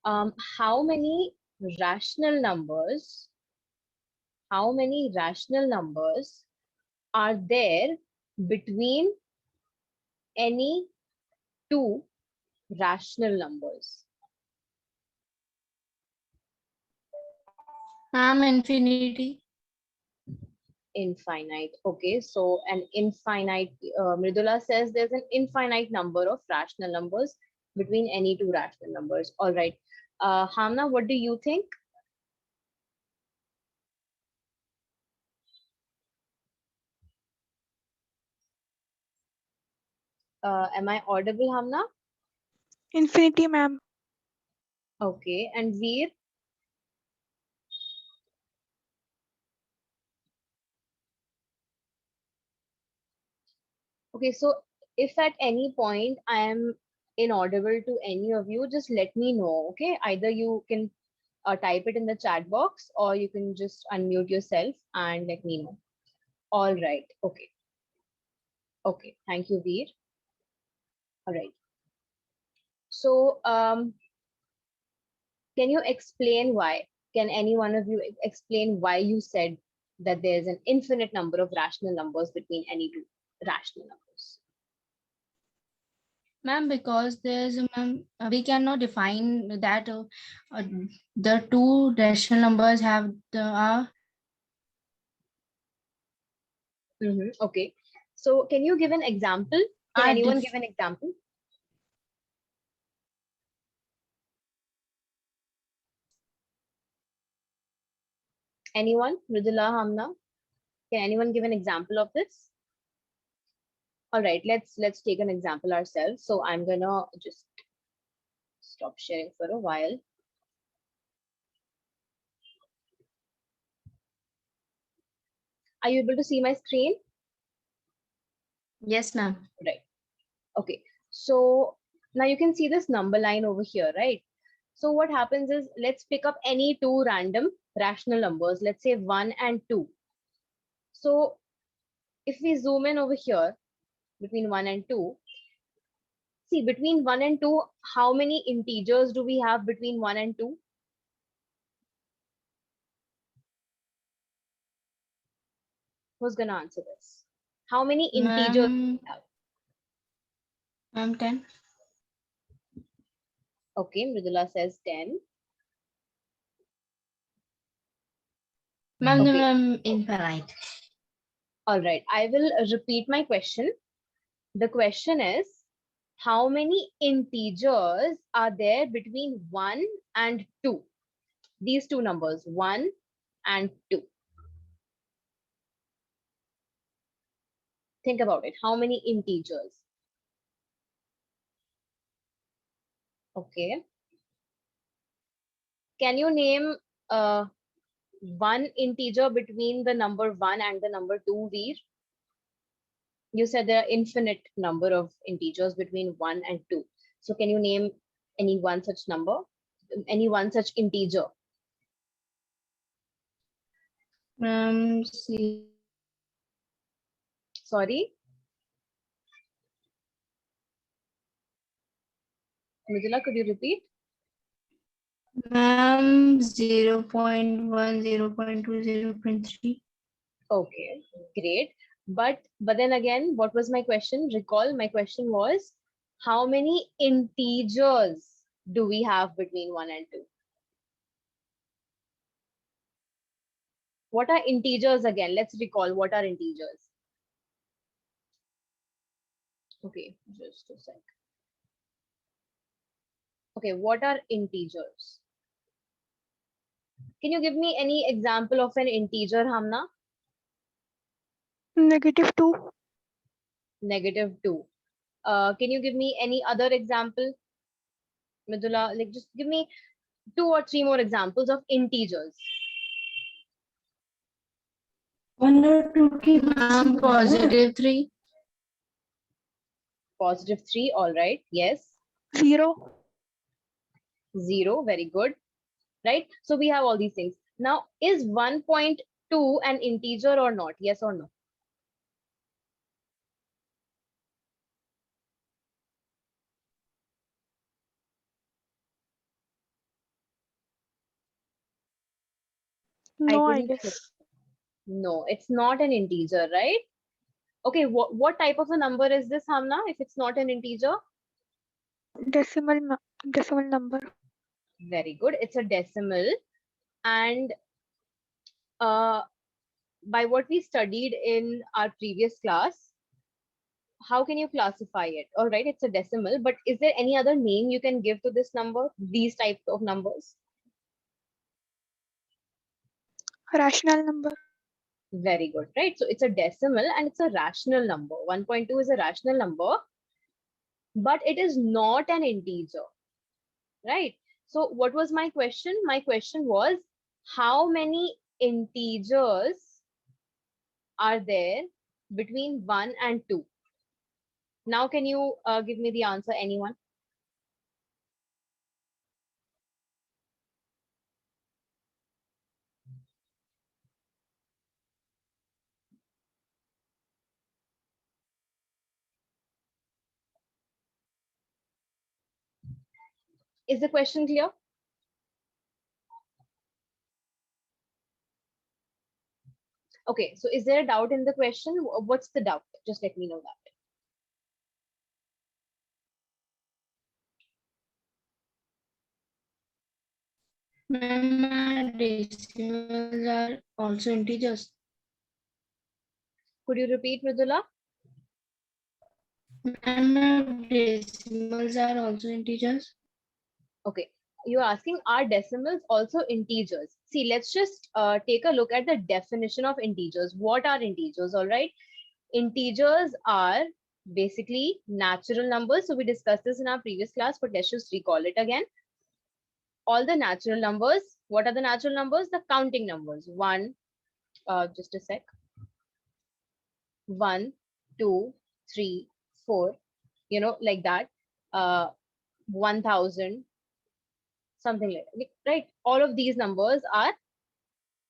How many rational numbers, how many rational numbers are there between any two rational numbers? Infinity. Infinite. Okay, so an infinite, Mridula says there's an infinite number of rational numbers between any two rational numbers. All right. Hamna, what do you think? Am I audible, Hamna? Infinity, ma'am. Okay, and Veer? Okay, so if at any point I am inaudible to any of you, just let me know. Okay, either you can type it in the chat box or you can just unmute yourself and let me know. All right. Okay. Okay. Thank you, Veer. All right. So, can you explain why? Can any one of you explain why you said that there's an infinite number of rational numbers between any two rational numbers? Ma'am, because we cannot define that the two rational numbers have the Okay. So, can you give an example? Can are anyone give an example? Anyone? Mridula, Hamna? Can anyone give an example of this? All right, let's take an example ourselves. So I'm gonna just stop sharing for a while. Are you able to see my screen? Yes, ma'am. Right. Okay. So now you can see this number line over here, right? So what happens is, let's pick up any two random rational numbers, let's say 1 and 2. So if we zoom in over here between 1 and 2, see between 1 and 2, how many integers do we have between 1 and 2? Who's gonna answer this? How many integers do we Ma'am, have? ma'am 10. Okay, Mridula says 10. Ma'am, Okay, infinite. all right. I will repeat my question. The question is, how many integers are there between 1 and 2? These two numbers, 1 and 2. Think about it. How many integers? Okay. Can you name one integer between the number 1 and the number 2, Veer? You said there are infinite number of integers between 1 and 2. So can you name any one such number? Any one such integer? See. Sorry? Mridula, could you repeat? Ma'am, 0.1, 0.2, 0.3. Okay, great. But then again, what was my question? Recall, my question was, how many integers do we have between 1 and 2? What are integers again? Let's recall what are integers. Okay, just a sec. Okay, what are integers? Can you give me any example of an integer, Hamna? -2. -2. Can you give me any other example? Midula, like just give me 2 or 3 more examples of integers. 1 or 2 की ma'am, +3. +3, all right. Yes. 0. 0, very good. Right? So we have all these things. Now, is 1.2 an integer or not? Yes or no? No, I couldn't hear. guess. No, it's not an integer, right? Okay, what type of a number is this, Hamna, if it's not an integer? Decimal number. Very good. It's a decimal. And uh, by what we studied in our previous class, how can you classify it? All right, it's a decimal, but is there any other name you can give to this number, these types of numbers? Rational number. Very good, right? So it's a decimal and it's a rational number. 1.2 is a rational number, but it is not an integer, right? So what was my question? My question was, how many integers are there between 1 and 2? Now, can you give me the answer, anyone? Is the question clear? Okay, so is there a doubt in the question? What's the doubt? Just let me know that. Ma'am, decimals are also integers. Could you repeat, Mridula? Ma'am, decimals are also integers. Okay, you're asking, are decimals also integers? See, let's just take a look at the definition of integers. What are integers? All right, integers are basically natural numbers. So we discussed this in our previous class, but let's just recall it again. All the natural numbers. What are the natural numbers? The counting numbers. Just a sec. 1, 2, 3, 4, like that. 1000, something like that, right? All of these numbers are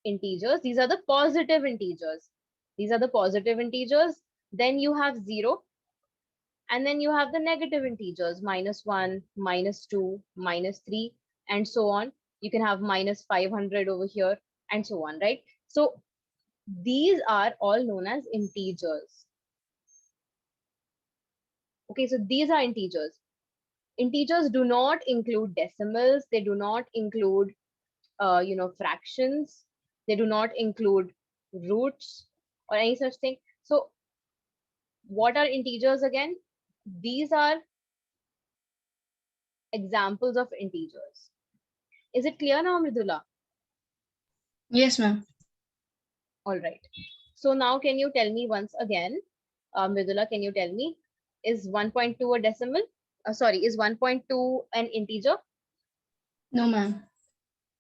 integers. These are the positive integers. These are the positive integers. Then you have 0. And then you have the negative integers, -1, -2, -3, and so on. You can have -500 over here, and so on, right? So these are all known as integers. Okay, so these are integers. Integers do not include decimals. They do not include, fractions. They do not include roots or any such thing. So what are integers again? These are examples of integers. Is it clear now, Mridula? Yes, ma'am. All right. So now can you tell me once again, Mridula, can you tell me, is 1.2 a decimal? Sorry, is 1.2 an integer? No, ma'am.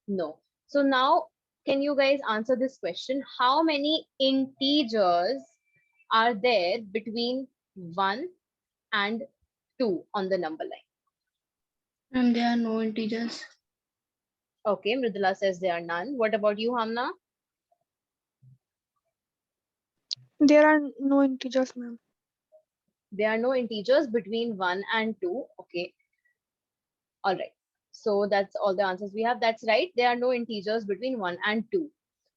No. So now can you guys answer this question? How many integers are there between 1 and 2 on the number line? Ma'am, there are no integers. Okay, Mridula says there are none. What about you, Hamna? There are no integers, ma'am. There are no integers between 1 and 2. Okay. All right. So that's all the answers we have. That's right. There are no integers between 1 and 2.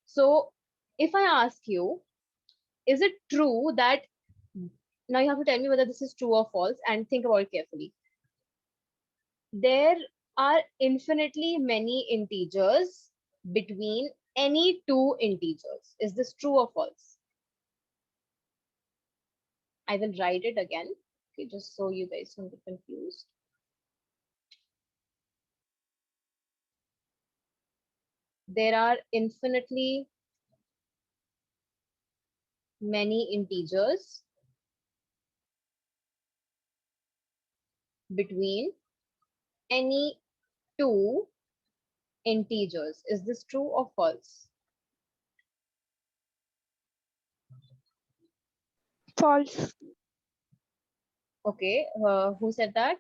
So if I ask you, is it true that, now you have to tell me whether this is true or false and think about it carefully. There are infinitely many integers between any two integers. Is this true or false? I will write it again, okay, just so you guys don't get confused. There are infinitely many integers between any two integers. Is this true or false? False. Okay, who said that?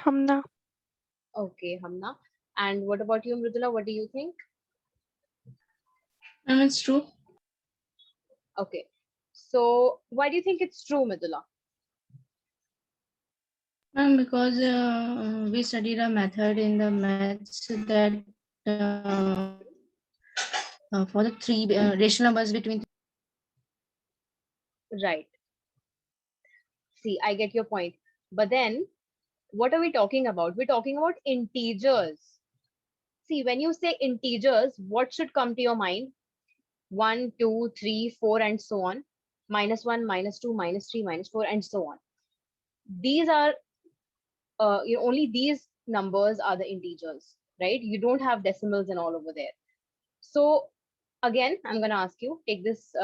Hamna. Okay, Hamna. And what about you, Mridula? What do you think? Ma'am, it's true. Okay, so why do you think it's true, Mridula? Ma'am, because we studied a method in the maths that for the three rational numbers between. Right. See, I get your point. But then, what are we talking about? We're talking about integers. See, when you say integers, what should come to your mind? 1, 2, 3, 4, and so on. -1, -2, -3, -4, and so on. These are, only these numbers are the integers, right? You don't have decimals and all over there. So again, I'm going to ask you, take this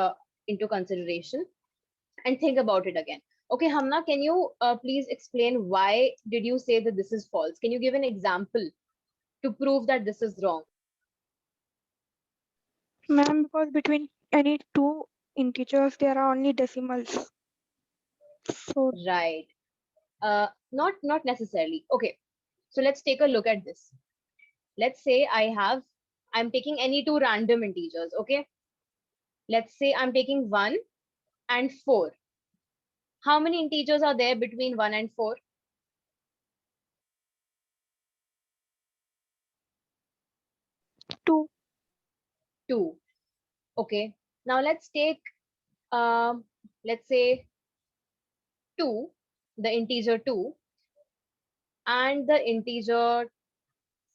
into consideration and think about it again. Okay, Hamna, can you please explain why did you say that this is false? Can you give an example to prove that this is wrong? Ma'am, because between any two integers, there are only decimals. So Right. Not necessarily. Okay, so let's take a look at this. Let's say I'm taking any two random integers. Okay, let's say I'm taking 1 and 4. How many integers are there between 1 and 4? 2. 2. Okay, now let's take let's say 2, the integer 2, and the integer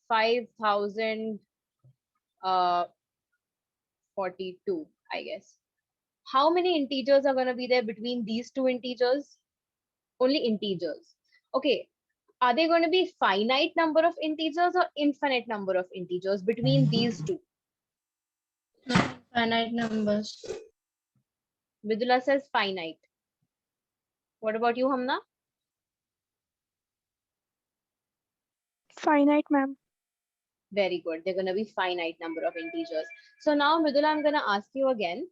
5042, I guess. How many integers are going to be there between these two integers? Only integers. Okay, are they going to be finite number of integers or infinite number of integers between these two? Finite numbers. Vidula says finite. What about you, Hamna? Finite, ma'am. Very good. They're going to be finite number of integers. So now, Vidula, I'm going to ask you again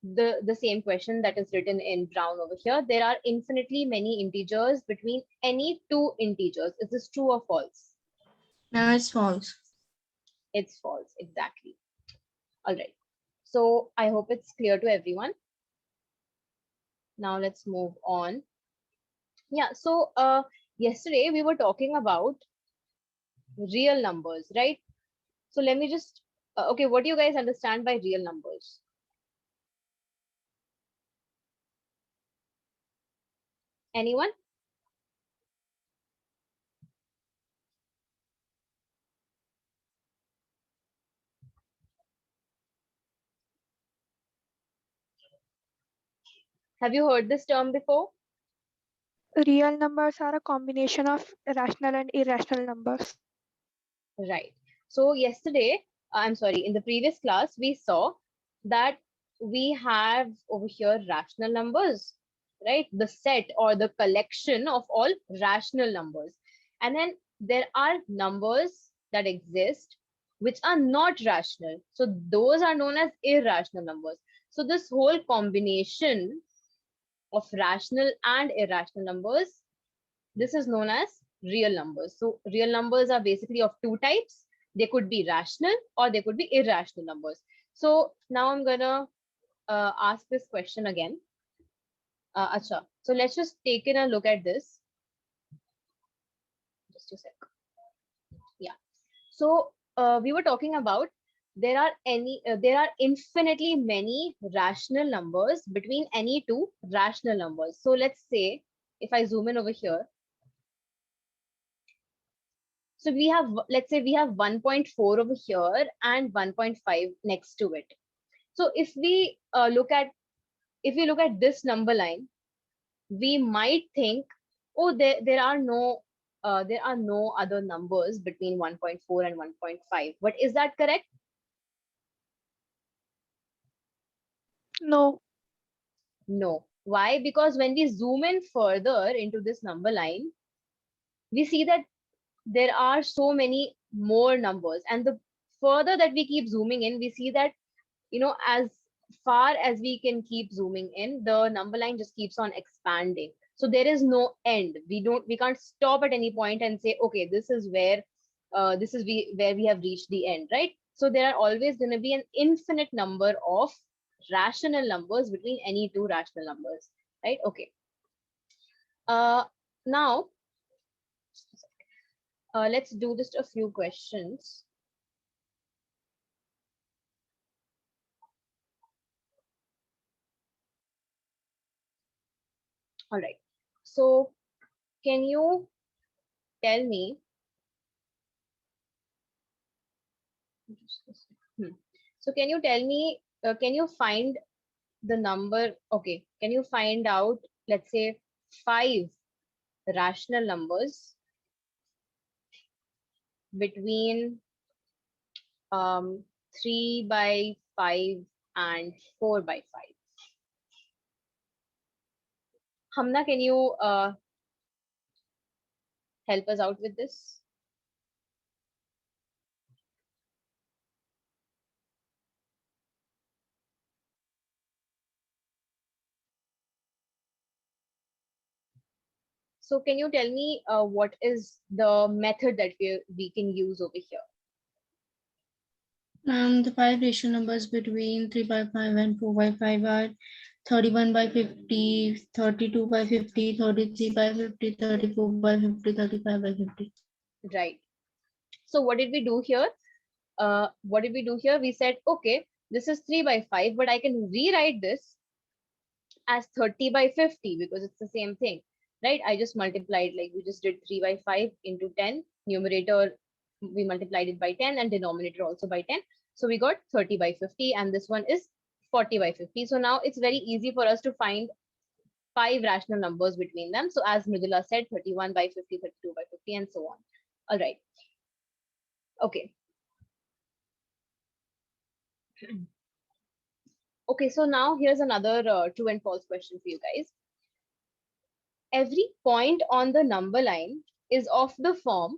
the same question that is written in brown over here. There are infinitely many integers between any two integers. Is this true or false? No, it's false. It's false. Exactly. All right. So I hope it's clear to everyone. Now let's move on. Yeah. So yesterday we were talking about real numbers, right? So let me just, okay, what do you guys understand by real numbers? Anyone? Have you heard this term before? Real numbers are a combination of rational and irrational numbers. Right. So yesterday, I'm sorry, in the previous class, we saw that we have over here rational numbers, right? The set or the collection of all rational numbers. And then there are numbers that exist which are not rational. So those are known as irrational numbers. So this whole combination of rational and irrational numbers, this is known as real numbers. So real numbers are basically of two types. They could be rational or they could be irrational numbers. So now I'm gonna ask this question again. Acha. So let's just take in a look at this. Just a sec. Yeah. So we were talking about there are infinitely many rational numbers between any two rational numbers. So let's say if I zoom in over here, so we have, let's say we have 1.4 over here and 1.5 next to it. So if we look at this number line, we might think, oh, there are no other numbers between 1.4 and 1.5. But is that correct? No. No. Why? Because when we zoom in further into this number line, we see that there are so many more numbers, and the further that we keep zooming in, we see that, as far as we can keep zooming in, the number line just keeps on expanding. So there is no end. We can't stop at any point and say, okay, this is where where we have reached the end, right? So there are always going to be an infinite number of rational numbers between any two rational numbers, right? Okay. Now let's do just a few questions. All right. So can you tell me? So can you tell me? Can you find the number? Okay. Can you find out? Let's say 5 rational numbers between 3 by 5 and 4 by 5. Hamna, can you help us out with this? So can you tell me what is the method that we can use over here? The 5 rational numbers between 3 by 5 and 4 by 5 are 31 by 50, 32 by 50, 33 by 50, 34 by 50, 35 by 50. Right. So what did we do here? What did we do here? We said, okay, this is 3 by 5, but I can rewrite this as 30 by 50 because it's the same thing, right? I just multiplied, like we just did 3 by 5 into 10. Numerator, we multiplied it by 10 and denominator also by 10. So we got 30 by 50 and this one is 40 by 50. So now it's very easy for us to find 5 rational numbers between them. So as Mridula said, 31 by 50, 32 by 50 and so on. All right. Okay. Okay, so now here's another true and false question for you guys. Every point on the number line is of the form,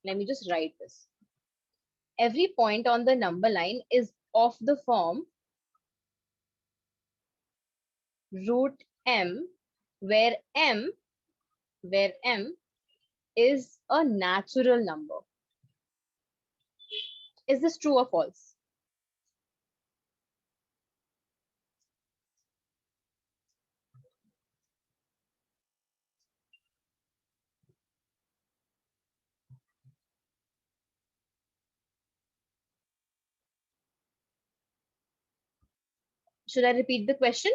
let me just write this. Every point on the number line is of the form root m, where m is a natural number. Is this true or false? Should I repeat the question?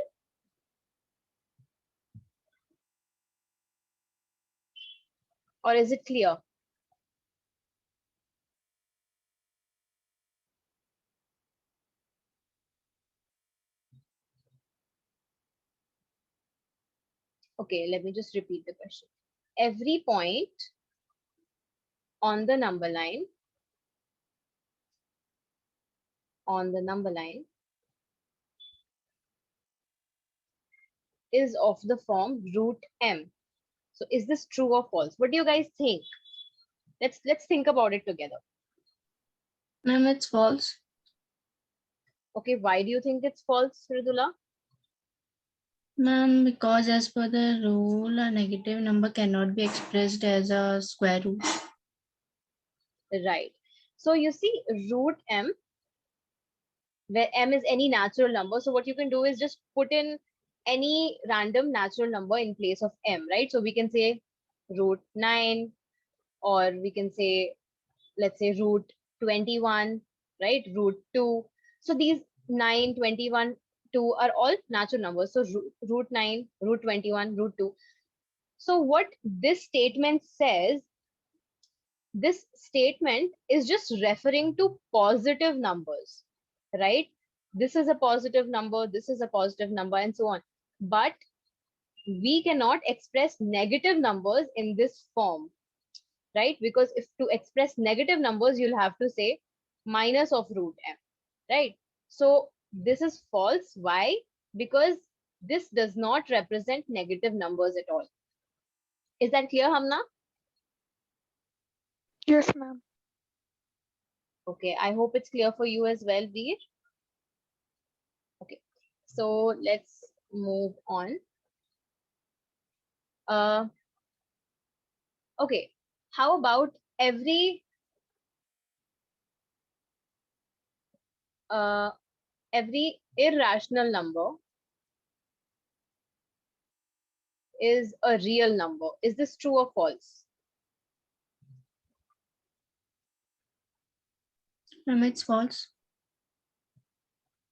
Or is it clear? Okay, let me just repeat the question. Every point on the number line is of the form root m. So is this true or false? What do you guys think? Let's think about it together. Ma'am, it's false. Okay, why do you think it's false, Ridula? Ma'am, because as per the rule, a negative number cannot be expressed as a square root. Right. So you see root m, where m is any natural number. So what you can do is just put in any random natural number in place of m, right? So we can say root 9, or we can say, let's say root 21, right? Root 2. So these 9, 21, 2 are all natural numbers. So root 9, root 21, root 2. So what this statement says, this statement is just referring to positive numbers, right? This is a positive number, this is a positive number, and so on. But we cannot express negative numbers in this form, right? Because if to express negative numbers, you'll have to say minus of root m, right? So this is false. Why? Because this does not represent negative numbers at all. Is that clear, Hamna? Yes, ma'am. Okay, I hope it's clear for you as well, Veer. Okay, so let's move on. Okay, how about every irrational number is a real number? Is this true or false? Ma'am, it's false.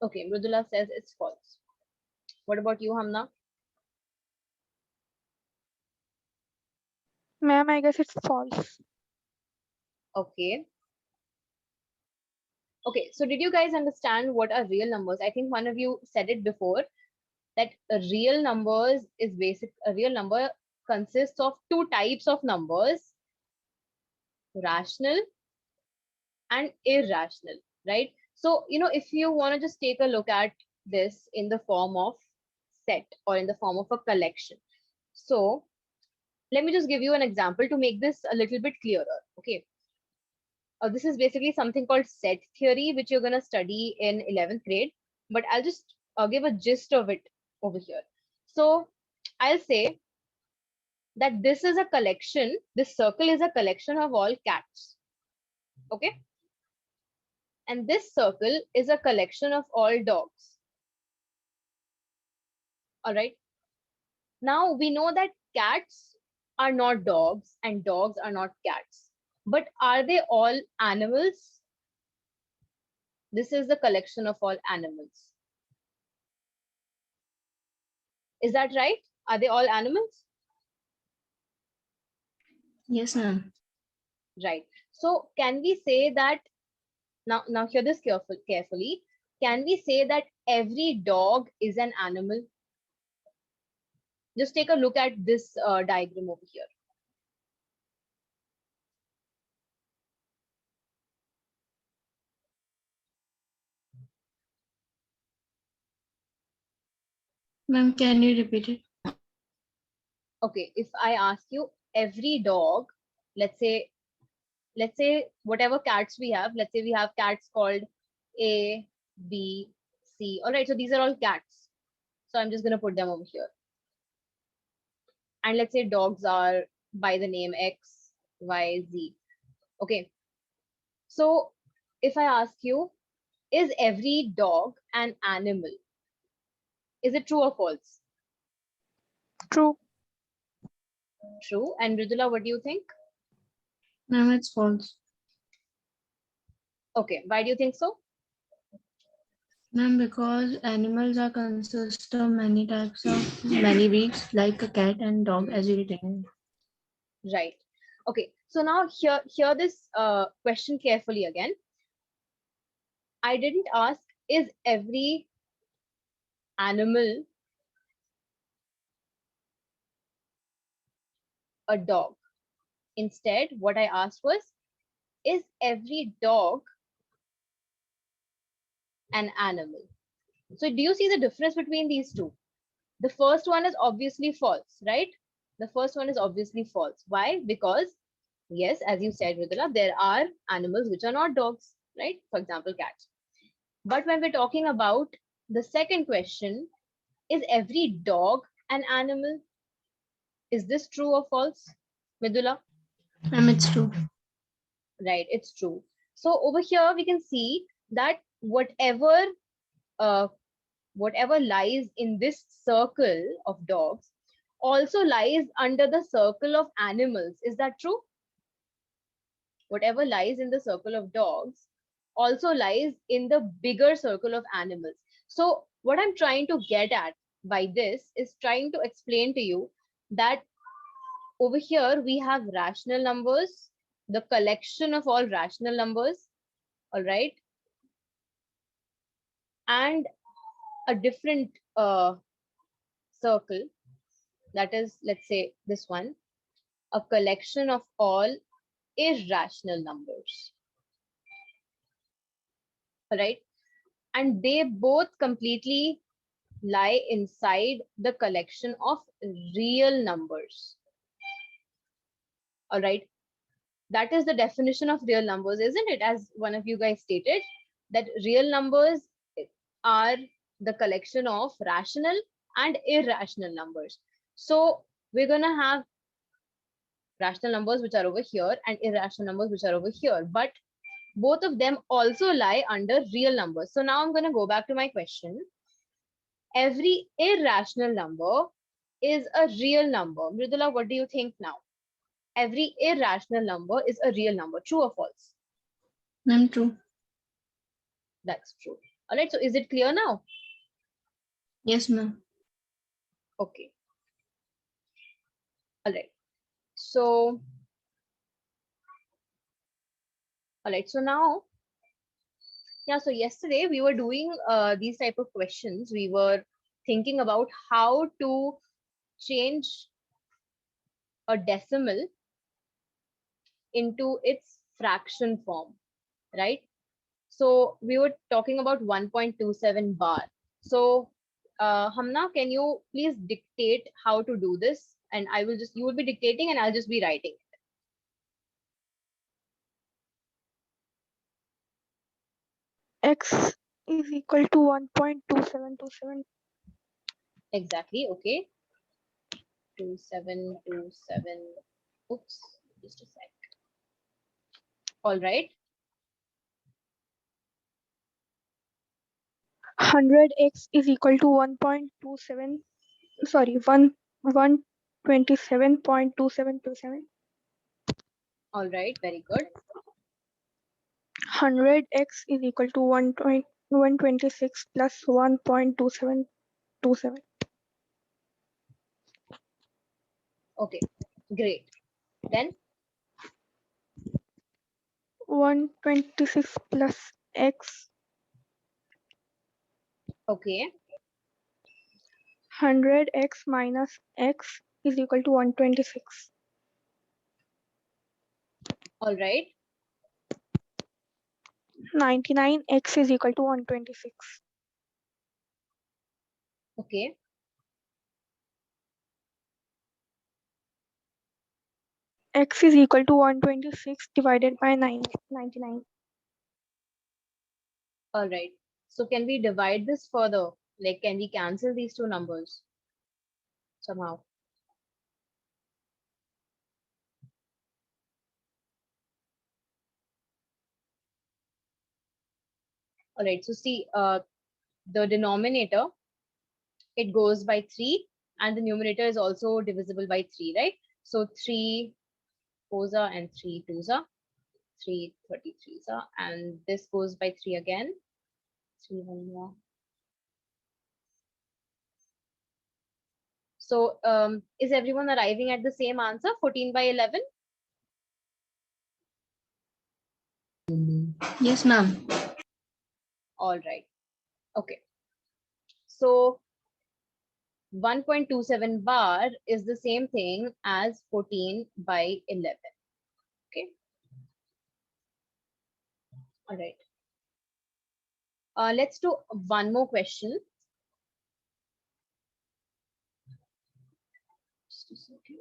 Okay, Mridula says it's false. What about you, Hamna? Ma'am, I guess it's false. Okay. Okay, so did you guys understand what are real numbers? I think one of you said it before, that real numbers is basic. A real number consists of two types of numbers, rational and irrational, right? So, if you want to just take a look at this in the form of set or in the form of a collection. So let me just give you an example to make this a little bit clearer. Okay. This is basically something called set theory, which you're going to study in 11th grade, but I'll just give a gist of it over here. So I'll say that this is a collection, this circle is a collection of all cats. Okay. And this circle is a collection of all dogs. All right. Now we know that cats are not dogs and dogs are not cats, but are they all animals? This is the collection of all animals. Is that right? Are they all animals? Yes, ma'am. Right. So can we say that, now hear this carefully. Can we say that every dog is an animal? Just take a look at this diagram over here. Ma'am, can you repeat it? Okay, if I ask you every dog, let's say whatever cats we have, let's say we have cats called A, B, C. All right, so these are all cats. So I'm just going to put them over here. And let's say dogs are by the name X, Y, Z. Okay. So if I ask you, is every dog an animal? Is it true or false? True. True. And Mridula, what do you think? Ma'am, it's false. Okay. Why do you think so? Ma'am, because animals are consist of many types of many breeds, like a cat and dog, as you written. Right. Okay. So now hear this question carefully again. I didn't ask, is every animal a dog? Instead, what I asked was, is every dog an animal? So do you see the difference between these two? The first one is obviously false, right? The first one is obviously false. Why? Because, yes, as you said, Ridula, there are animals which are not dogs, right? For example, cats. But when we're talking about the second question, is every dog an animal? Is this true or false, Midula? Ma'am, it's true. Right, it's true. So over here we can see that uh, whatever lies in this circle of dogs also lies under the circle of animals. Is that true? Whatever lies in the circle of dogs also lies in the bigger circle of animals. So what I'm trying to get at by this is trying to explain to you that over here we have rational numbers, the collection of all rational numbers, all right, and a different circle, that is, let's say this one, a collection of all irrational numbers, all right, and they both completely lie inside the collection of real numbers, all right. That is the definition of real numbers, isn't it? As one of you guys stated, that real numbers are the collection of rational and irrational numbers. So we're going to have rational numbers which are over here and irrational numbers which are over here, but both of them also lie under real numbers. So now I'm going to go back to my question. Every irrational number is a real number. Mridula, what do you think now? Every irrational number is a real number. True or false? Ma'am, true. That's true. All right. So is it clear now? Yes, ma'am. Okay. All right. So, all right. So now, yeah. So yesterday we were doing these type of questions. We were thinking about how to change a decimal into its fraction form, right? So we were talking about 1.27 bar. So Hamna, can you please dictate how to do this? And I will just, you will be dictating and I'll just be writing. X is equal to 1.2727. Exactly. Okay. 2727. Oops. Just a sec. All right. 100x is equal to 1.27. Sorry, 127.2727. All right. Very good. 100x is equal to 126 plus 1.2727. Okay. Great. Then 126 plus x. okay. 100x minus x is equal to 126. All right. 99x is equal to 126. Okay. X is equal to 126 divided by 99. All right. So can we divide this further? Like, can we cancel these two numbers somehow? All right. So see, the denominator, it goes by 3 and the numerator is also divisible by 3, right? So 3 fours are and 3 twos are, 3 33s are, and this goes by 3 again. 3 1 more. So is everyone arriving at the same answer, 14 by 11? Yes, ma'am. All right. Okay. So 1.27 bar is the same thing as 14 by 11. Okay. All right. Let's do one more question. Just a second.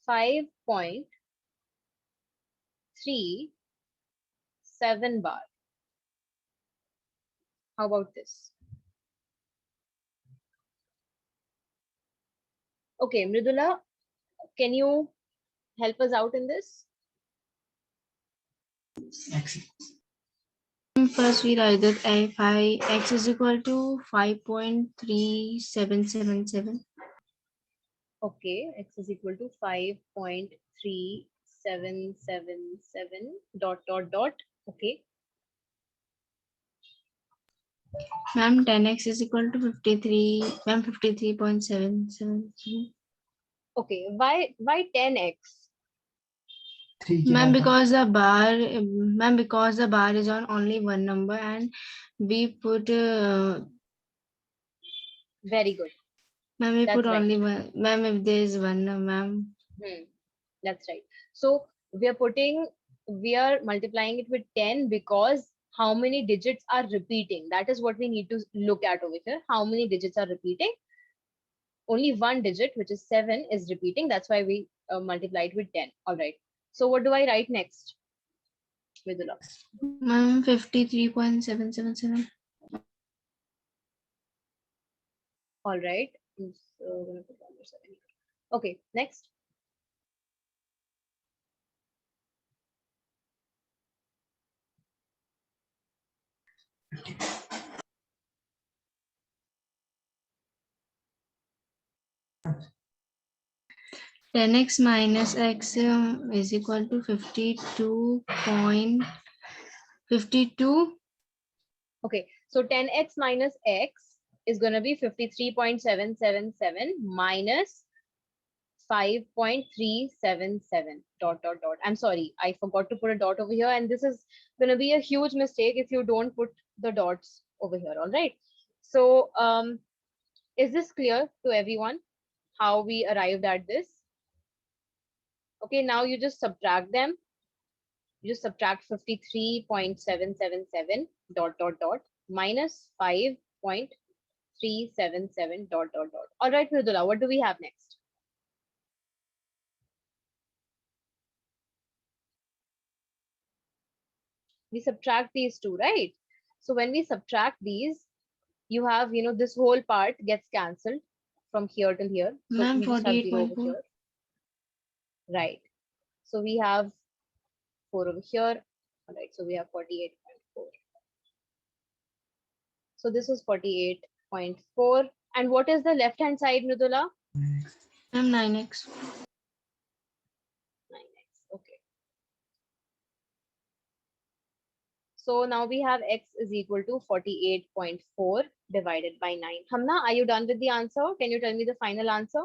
5.37 bar. How about this? Okay, Mridula, can you help us out in this? First, we write that x is equal to 5.3777. Okay, x is equal to 5.3777 dot dot dot. Okay. Ma'am, 10x is equal to 53. Ma'am, 53.777. Okay, why 10x? Ma'am, because the bar, ma'am, because the bar is on only one number and we put, Very good. ma'am, we put That's right. only one, ma'am, if there is one, ma'am. That's right. So we are multiplying it with 10 because how many digits are repeating? That is what we need to look at over here. How many digits are repeating? Only one digit, which is 7, is repeating. That's why we multiplied with 10. All right. So what do I write next? Vidula. Ma'am, 53.777. All right. So we're gonna put number 7. Okay, next. Ten x minus x is equal to 52.52. Okay, so 10x minus x is going to be 53.777 minus 5.377 dot dot dot. I'm sorry, I forgot to put a dot over here, and this is going to be a huge mistake if you don't put the dots over here. All right. So is this clear to everyone how we arrived at this? Okay, now you just subtract them. You just subtract 53.777 dot dot dot minus 5.377 dot dot dot. All right, Mridula, what do we have next? We subtract these two, right? So when we subtract these, you have, this whole part gets cancelled from here to here. So Ma'am, we just have 0 over 48.4. here. Right. So we have 4 over here. All right. So we have 48.4. So this is 48.4. And what is the left hand side, Mridula? Ma'am, 9x. 9x. Okay. So now we have x is equal to 48.4 divided by 9. Hamna, are you done with the answer? Can you tell me the final answer?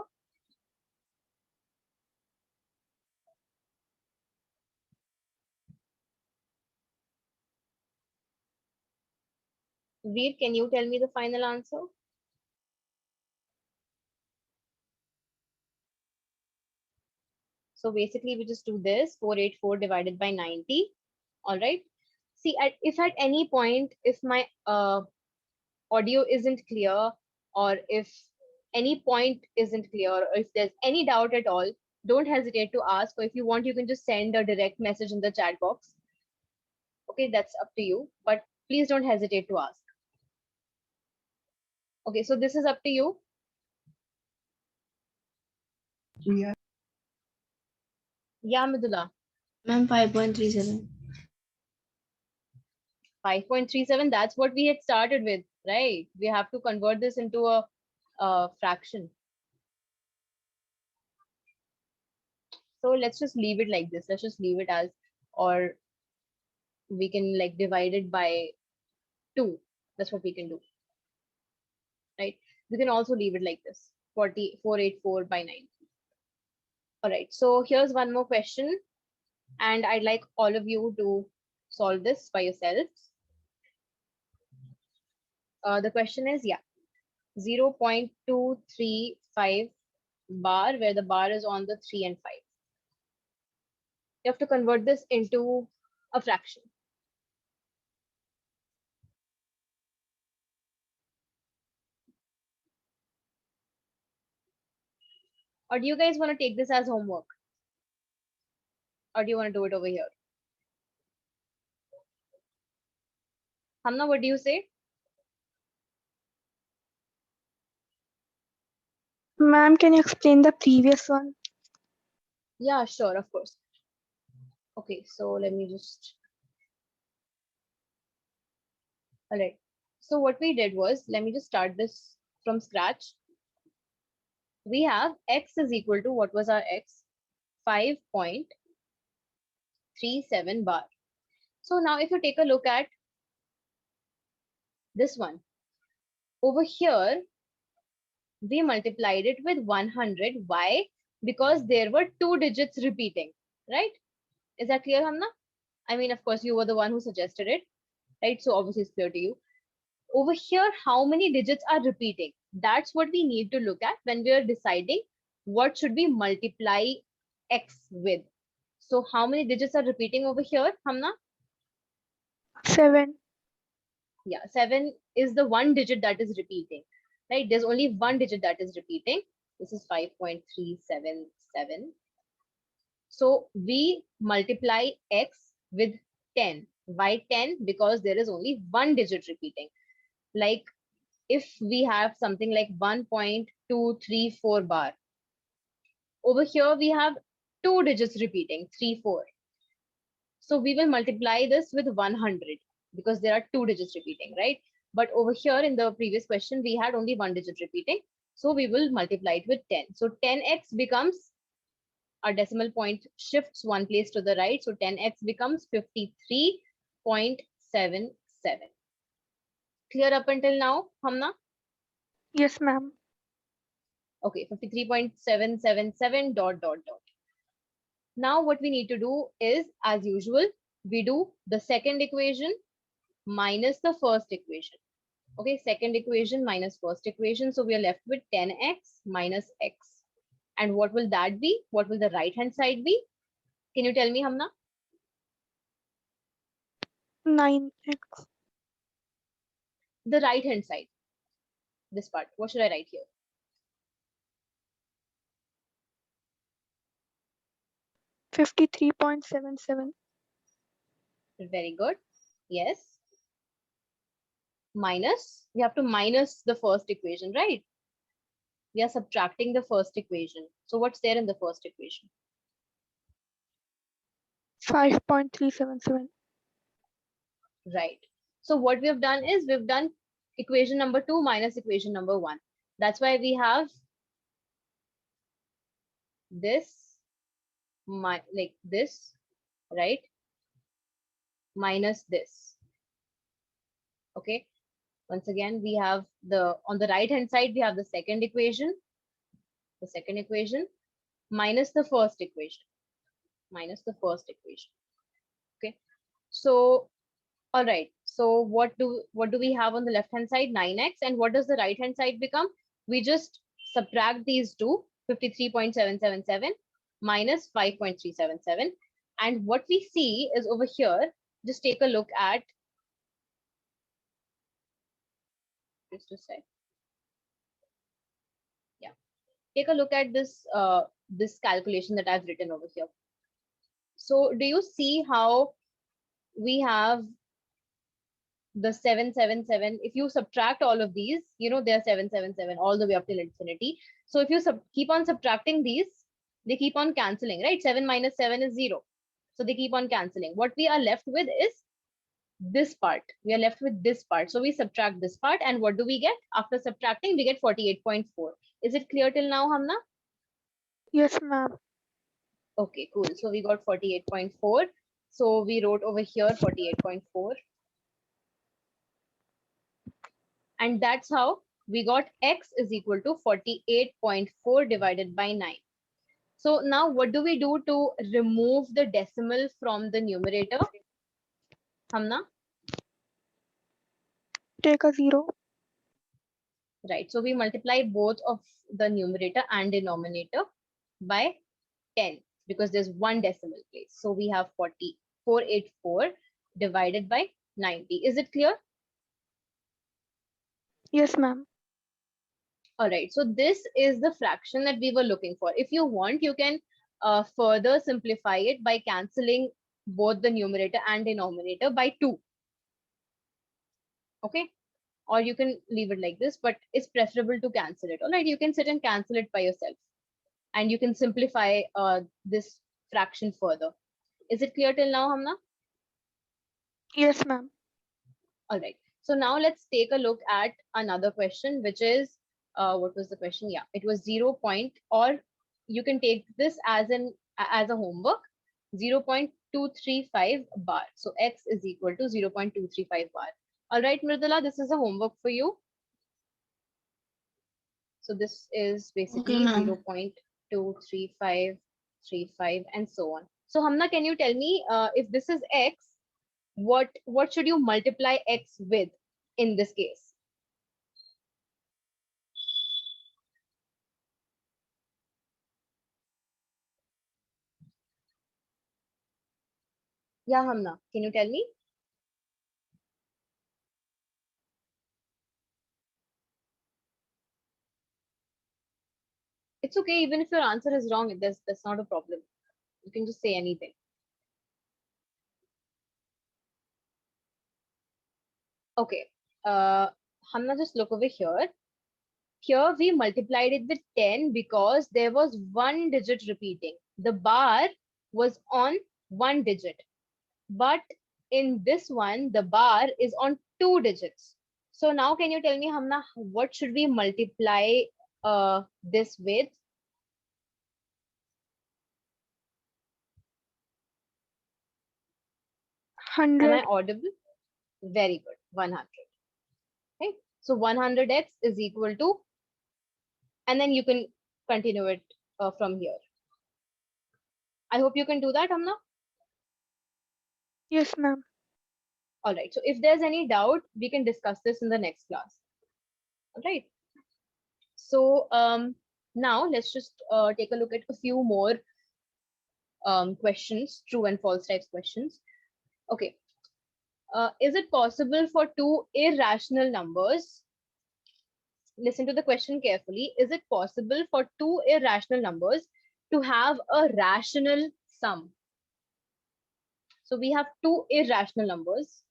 Veer, can you tell me the final answer? So basically we just do this 484 divided by 90. All right. See, if at any point, if my audio isn't clear, or if any point isn't clear, or if there's any doubt at all, don't hesitate to ask. Or if you want, you can just send a direct message in the chat box. Okay, that's up to you. But please don't hesitate to ask. Okay, so this is up to you. Yeah. Yeah, Midula. Ma'am, 5.37. 5.37, that's what we had started with, right? We have to convert this into a fraction. So let's just leave it like this. Let's just leave it as, or we can like divide it by 2. That's what we can do, right? We can also leave it like this, 484 by 9. All right, so here's one more question, and I'd like all of you to solve this by yourselves. The question is, 0.235 bar, where the bar is on the 3 and 5. You have to convert this into a fraction. Or do you guys want to take this as homework? Or do you want to do it over here? Hamna, what do you say? Ma'am, can you explain the previous one? Yeah, sure, of course. Okay, so let me just. All right. So what we did was, let me just start this from scratch. We have x is equal to, what was our x? 5.37 bar. So now if you take a look at this one, over here, we multiplied it with 100. Why? Because there were 2 digits repeating, right? Is that clear, Hamna? I mean, of course, you were the one who suggested it, right? So obviously it's clear to you. Over here, how many digits are repeating? That's what we need to look at when we are deciding what should we multiply x with. So how many digits are repeating over here, Hamna? 7. Yeah, 7 is the one digit that is repeating, right? There's only one digit that is repeating. This is 5.377. So we multiply x with 10. Why 10? Because there is only one digit repeating. Like if we have something like 1.234 bar, over here we have 2 digits repeating, 3, 4. So we will multiply this with 100 because there are 2 digits repeating, right? But over here in the previous question, we had only one digit repeating. So we will multiply it with 10. So 10x becomes, our decimal point shifts one place to the right. So 10x becomes 53.77. Clear up until now, Hamna? Yes, ma'am. Okay, 53.777 dot dot dot. Now what we need to do is, as usual, we do the second equation minus the first equation. Okay, second equation minus first equation. So we are left with 10x minus x. And what will that be? What will the right hand side be? Can you tell me, Hamna? 9x. The right hand side, this part. What should I write here? 53.77. Very good. Yes. Minus, we have to minus the first equation, right? We are subtracting the first equation. So what's there in the first equation? 5.377. Right. So what we have done is we've done equation number 2 minus equation number 1. That's why we have this, like this, right? Minus this. Okay. Once again, we have on the right hand side, we have the second equation minus the first equation, Okay. So, all right. So what do we have on the left hand side? 9x. And what does the right hand side become? We just subtract these two, 53.777 minus 5.377. And what we see is over here, just take a look at, just a sec. Yeah. Take a look at this, this calculation that I've written over here. So do you see how we have the 777? If you subtract all of these, you know, they're 777 all the way up till infinity. So if you keep on subtracting these, they keep on canceling, right? 7 minus 7 is 0. So they keep on canceling. What we are left with is this part. We are left with this part. So we subtract this part. And what do we get? After subtracting, we get 48.4. Is it clear till now, Hamna? Yes, ma'am. Okay, cool. So we got 48.4. So we wrote over here 48.4. And that's how we got x is equal to 48.4 divided by 9. So now what do we do to remove the decimal from the numerator? Hamna? Take a 0. Right. So we multiply both of the numerator and denominator by 10 because there's one decimal place. So we have 484 divided by 90. Is it clear? Yes, ma'am. All right. So this is the fraction that we were looking for. If you want, you can further simplify it by canceling both the numerator and denominator by 2. Okay. Or you can leave it like this, but it's preferable to cancel it. All right. You can sit and cancel it by yourself. And you can simplify this fraction further. Is it clear till now, Hamna? Yes, ma'am. All right. So now let's take a look at another question, which is, what was the question? Yeah, it was 0. Or you can take this as a homework, 0.235 bar. So x is equal to 0.235 bar. All right, Mridula, this is a homework for you. So this is basically Okay, ma'am. 0.23535 and so on. So Hamna, can you tell me if this is x, what should you multiply x with in this case? Yeah, Hamna, can you tell me? It's okay, even if your answer is wrong, that's not a problem. You can just say anything. Okay. Hamna, just look over here. Here we multiplied it with 10 because there was one digit repeating. The bar was on one digit. But in this one, the bar is on 2 digits. So now can you tell me, Hamna, what should we multiply this with? 100. Am I audible? Very good. 100. Okay. So 100x is equal to and then you can continue it from here. I hope you can do that, Amna. Yes, ma'am. All right. So if there's any doubt, we can discuss this in the next class. All right. So now let's just take a look at a few more questions, true and false types questions. Okay. Is it possible for two irrational numbers? Listen to the question carefully. Is it possible for two irrational numbers to have a rational sum? So we have two irrational numbers.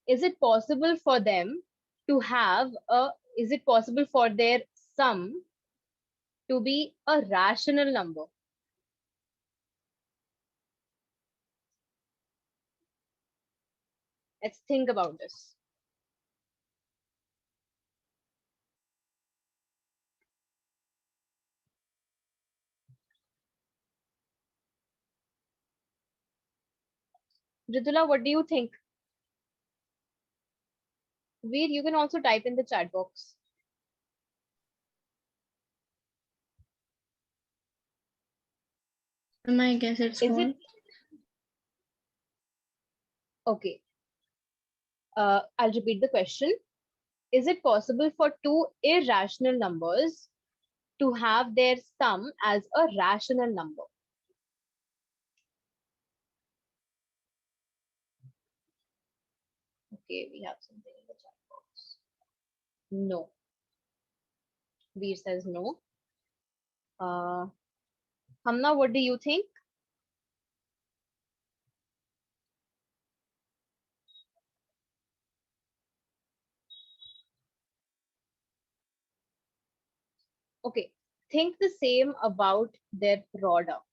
Is it possible for them to have is it possible for their sum to be a rational number? Let's think about this. Ridula, what do you think? Veer, you can also type in the chat box. I guess it's Is false. it okay? I'll repeat the question. Is it possible for two irrational numbers to have their sum as a rational number? Okay, we have something in the chat box. No. Veer says no. Hamna, what do you think? Okay, think the same about their product.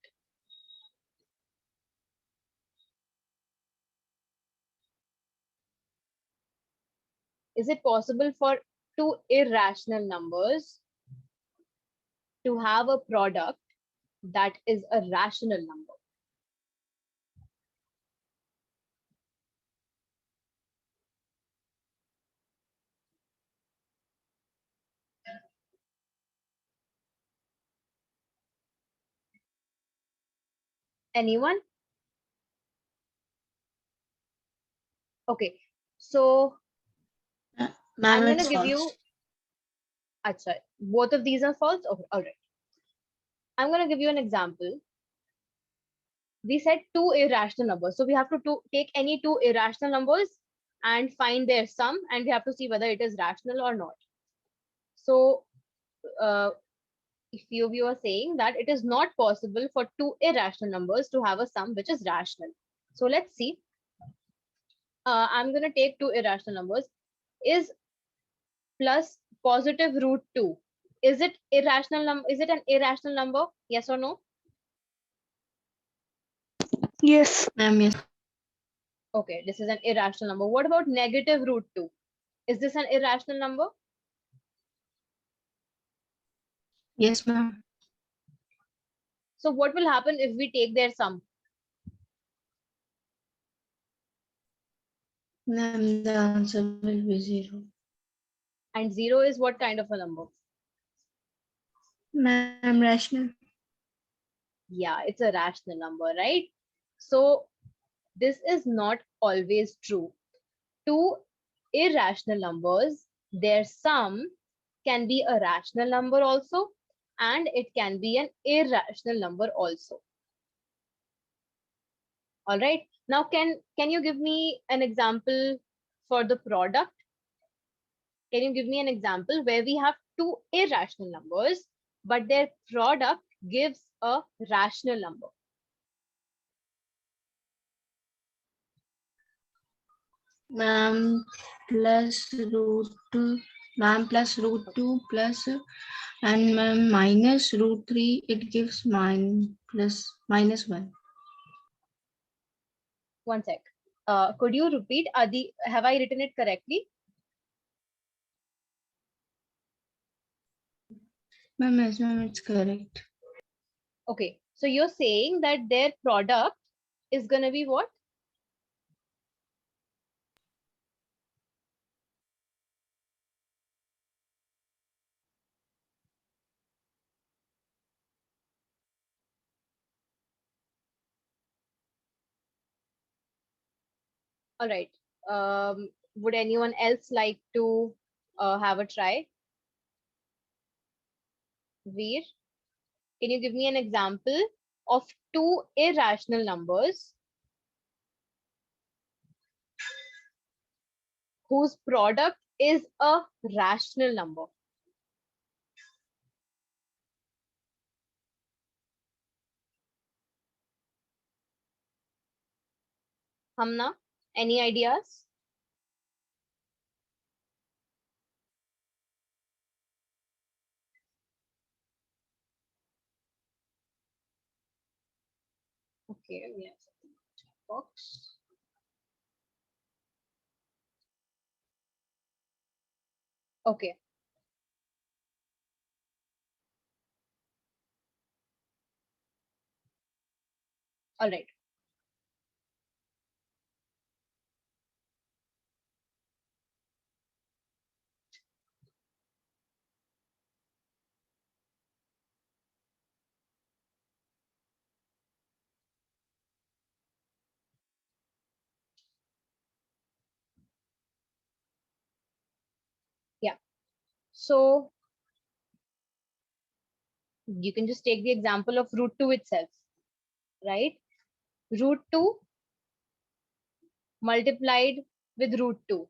Is it possible for two irrational numbers to have a product that is a rational number? Anyone? Okay, so I'm Ma'am, going to it's give false. you, acha, both of these are false. Okay, all right. I'm going to give you an example. We said two irrational numbers. So we have to take any two irrational numbers and find their sum, and we have to see whether it is rational or not. So if you are saying that it is not possible for two irrational numbers to have a sum which is rational. So let's see. I'm going to take two irrational numbers. Is plus positive root 2, is it irrational number? Is it an irrational number? Yes or no? Yes. Ma'am, yes. Okay, this is an irrational number. What about negative root 2? Is this an irrational number? Yes, ma'am. So what will happen if we take their sum? Ma'am, the answer will be 0. And 0 is what kind of a number? Ma'am, rational. Yeah, it's a rational number, right? So this is not always true. Two irrational numbers, their sum can be a rational number also, and it can be an irrational number also. All right. Now, can you give me an example for the product? Can you give me an example where we have two irrational numbers, but their product gives a rational number? Ma'am, plus root 2. Ma'am, plus root 2 plus and ma'am minus root 3. It gives minus 1. One sec. Could you repeat? Adi, have I written it correctly? Ma'am, yes, ma'am, it's correct. Okay. So you're saying that their product is going to be what? All right. Would anyone else like to have a try? Veer, can you give me an example of two irrational numbers whose product is a rational number? Hamna, any ideas? Okay, we have something in the chat box. Okay. All right. Yeah. So you can just take the example of root 2 itself, right? Root 2 multiplied with root 2.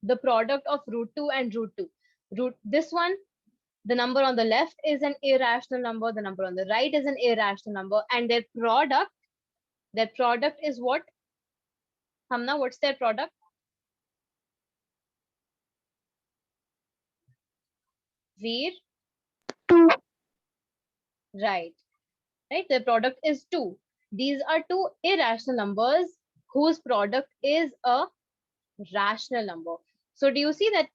The product of root 2 and root 2. This one, the number on the left is an irrational number, the number on the right is an irrational number, and their product is what? Hamna, what's their product? Veer, 2. right. Right, the product is 2. These are two irrational numbers whose product is a rational number. So do you see that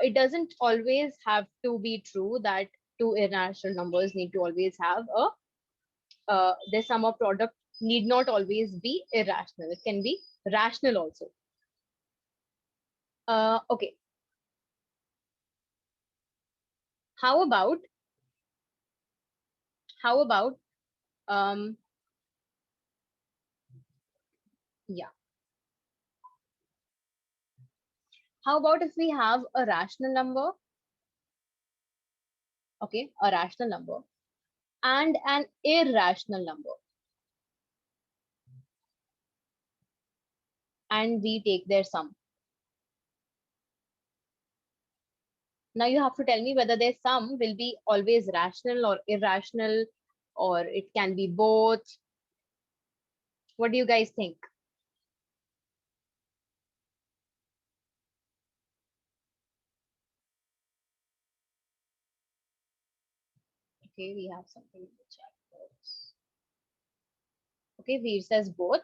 it doesn't always have to be true that two irrational numbers need to always have a their sum of product need not always be irrational. It can be rational also. Okay. How about um yeah. How about if we have a rational number, okay, a rational number and an irrational number, and we take their sum. Now you have to tell me whether their sum will be always rational or irrational, or it can be both. What do you guys think? Okay, we have something in the chat box. Okay, Veer says both.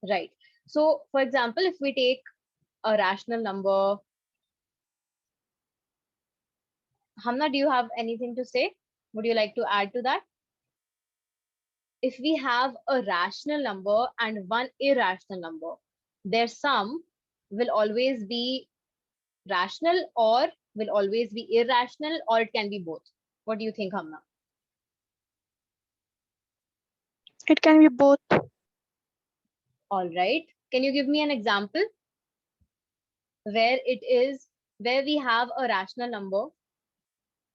Right. So, for example, if we take a rational number, Hamna, do you have anything to say? Would you like to add to that? If we have a rational number and one irrational number, their sum will always be rational or will always be irrational, or it can be both. What do you think, Hamna? It can be both. All right. Can you give me an example where we have a rational number?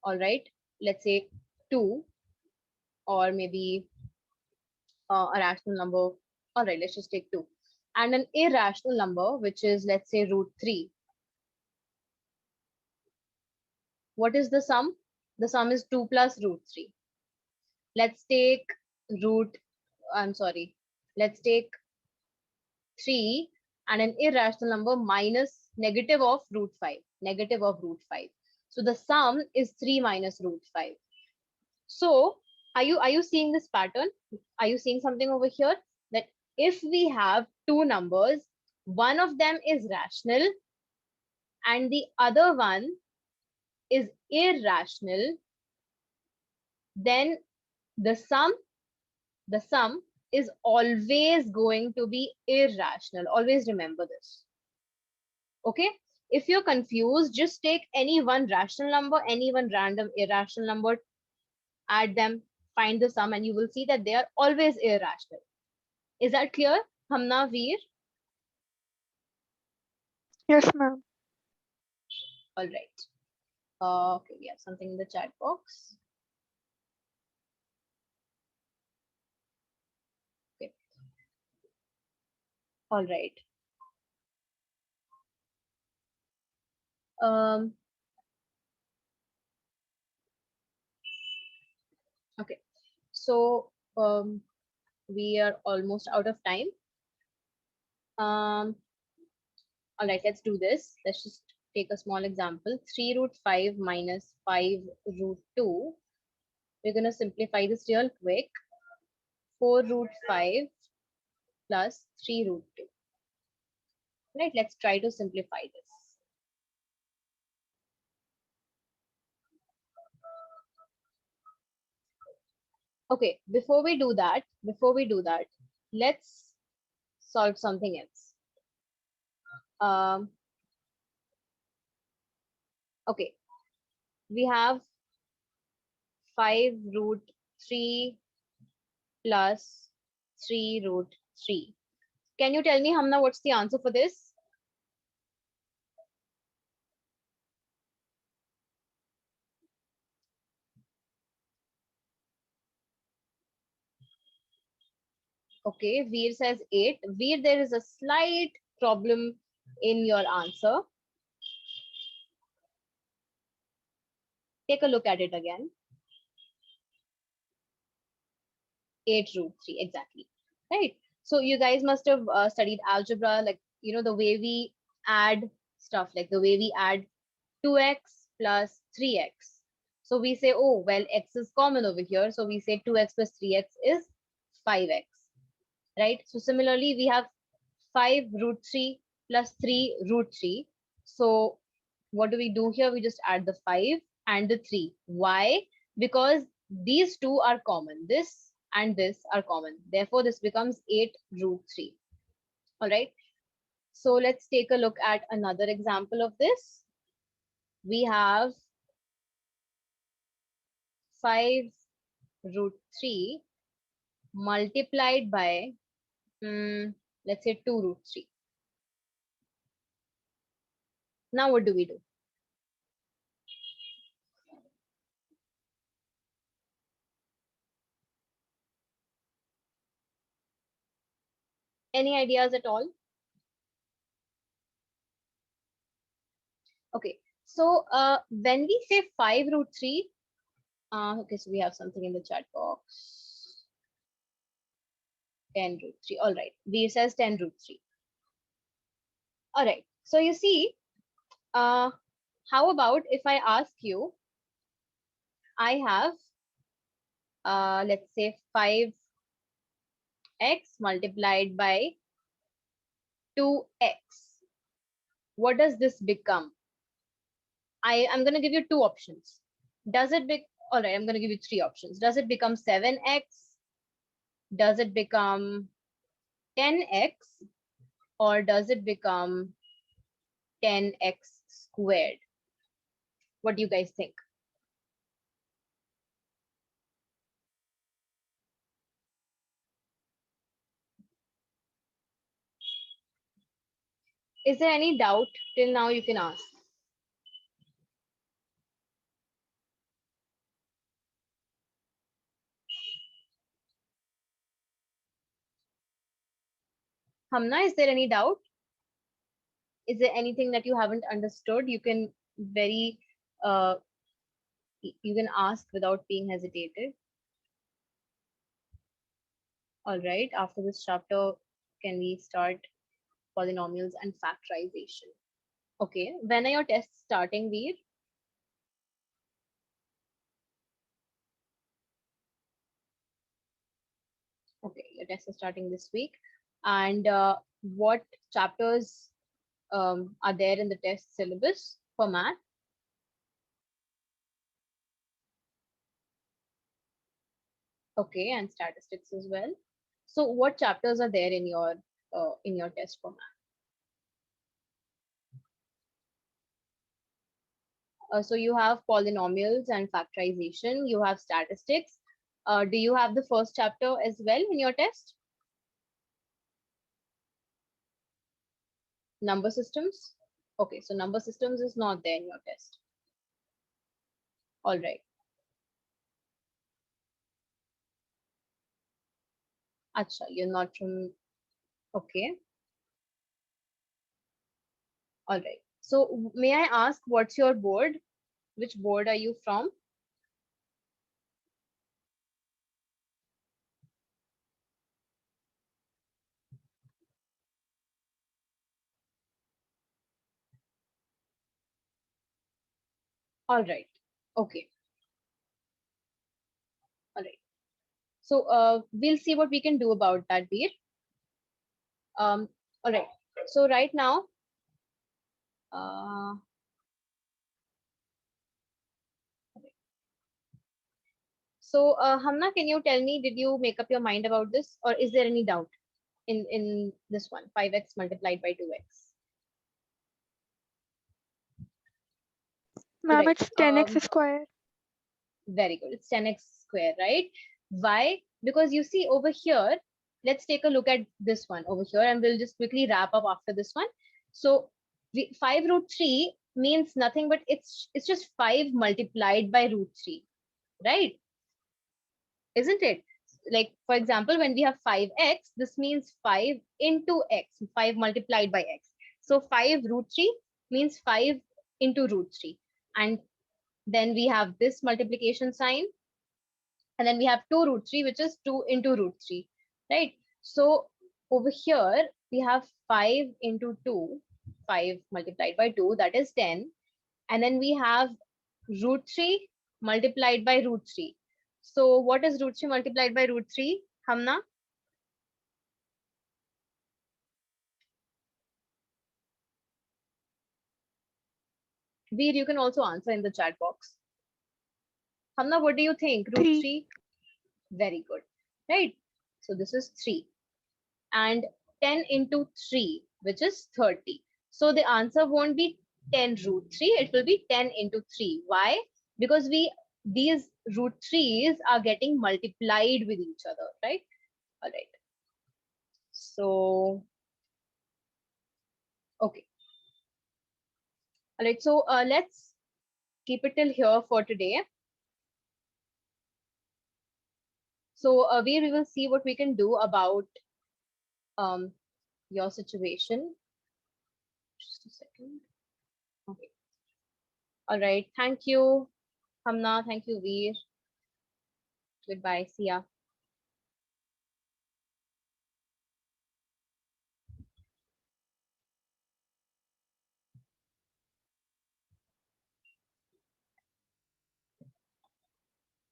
All right. Let's say 2, or maybe a rational number. All right, let's just take 2. And an irrational number, which is, let's say, root 3. What is the sum? The sum is 2 plus root 3. Let's take root, I'm sorry, let's take 3 and an irrational number minus negative of root 5. Negative of root 5. So the sum is 3 minus root 5. So are you seeing this pattern? Are you seeing something over here? That if we have two numbers, one of them is rational and the other one is irrational, then the sum is always going to be irrational. Always remember this. Okay. If you're confused, just take any one rational number, any one random irrational number, add them, find the sum, and you will see that they are always irrational. Is that clear? Hamna, Veer? Yes, ma'am. All right. Okay, we have something in the chat box. Okay. All right. Um, okay. So we are almost out of time. All right, let's do this. Let's just take a small example. 3 root 5 minus 5 root 2. We're going to simplify this real quick. 4 root 5 plus 3 root 2. Right, let's try to simplify this. Okay, before we do that, let's solve something else. Okay, we have 5 root 3 plus 3 root 3. Can you tell me, Hamna, what's the answer for this? Okay, Veer says 8. Veer, there is a slight problem in your answer. Take a look at it again. 8 root 3, exactly. Right. So you guys must have studied algebra, like, you know, the way we add stuff, like the way we add 2x plus 3x. So we say, oh, well, x is common over here. So we say 2x plus 3x is 5x. Right. So similarly, we have 5 root 3 plus 3 root 3. So what do we do here? We just add the 5 and the 3. Why? Because these two are common. This and this are common. Therefore, this becomes 8 root 3. All right. So let's take a look at another example of this. We have 5 root 3 multiplied by, let's say 2 root 3. Now what do we do? Any ideas at all? Okay, so when we say 5 root 3, okay, so we have something in the chat box. 10 root 3. All right, V says 10 root 3. All right, so you see, how about if I ask you, I have, let's say 5x multiplied by 2x. What does this become? I'm going to give you two options. Does it be, all right, I'm going to give you three options. Does it become 7x? Does it become 10x? Or does it become 10x squared? What do you guys think? Is there any doubt till now? You can ask. Hamna, is there any doubt? Is there anything that you haven't understood? You can uh, you can ask without being hesitated. All right, after this chapter, can we start polynomials and factorization? Okay, when are your tests starting, Veer? Okay, your tests are starting this week. And what chapters are there in the test syllabus for math? Okay, and statistics as well. So what chapters are there in your test for math? So you have polynomials and factorization, you have statistics. Do you have the first chapter as well in your test? Number systems. Okay, so number systems is not there in your test. All right. Acha, you're not from, okay. All right. So may I ask what's your board? Which board are you from? All right. Okay. All right. So we'll see what we can do about that, Veer. All right. So right now, so Hamna, can you tell me, did you make up your mind about this, or is there any doubt in this one, 5x multiplied by 2x? Ma'am, Right. it's 10x square. Very good. It's 10x square, right? Why? Because you see over here, let's take a look at this one over here, and we'll just quickly wrap up after this one. So 5 root 3 means nothing but it's just 5 multiplied by root 3, right? Isn't it? Like, for example, when we have 5x, this means 5 into x, 5 multiplied by x. So 5 root 3 means 5 into root 3. And then we have this multiplication sign. And then we have 2 root 3, which is 2 into root 3, right? So over here, we have 5 into 2, 5 multiplied by 2, that is 10. And then we have root 3 multiplied by root 3. So what is root 3 multiplied by root 3, Hamna? Veer, you can also answer in the chat box. Hamna, what do you think? Root 3. 3? Very good, right? So this is 3. And 10 into 3, which is 30. So the answer won't be 10 root 3, it will be 10 into 3. Why? Because these root 3's are getting multiplied with each other, right? All right. So, okay. All right, so let's keep it till here for today. So we will see what we can do about your situation. Just a second. Okay. All right. Thank you, Hamna. Thank you, Veer. Goodbye. See ya.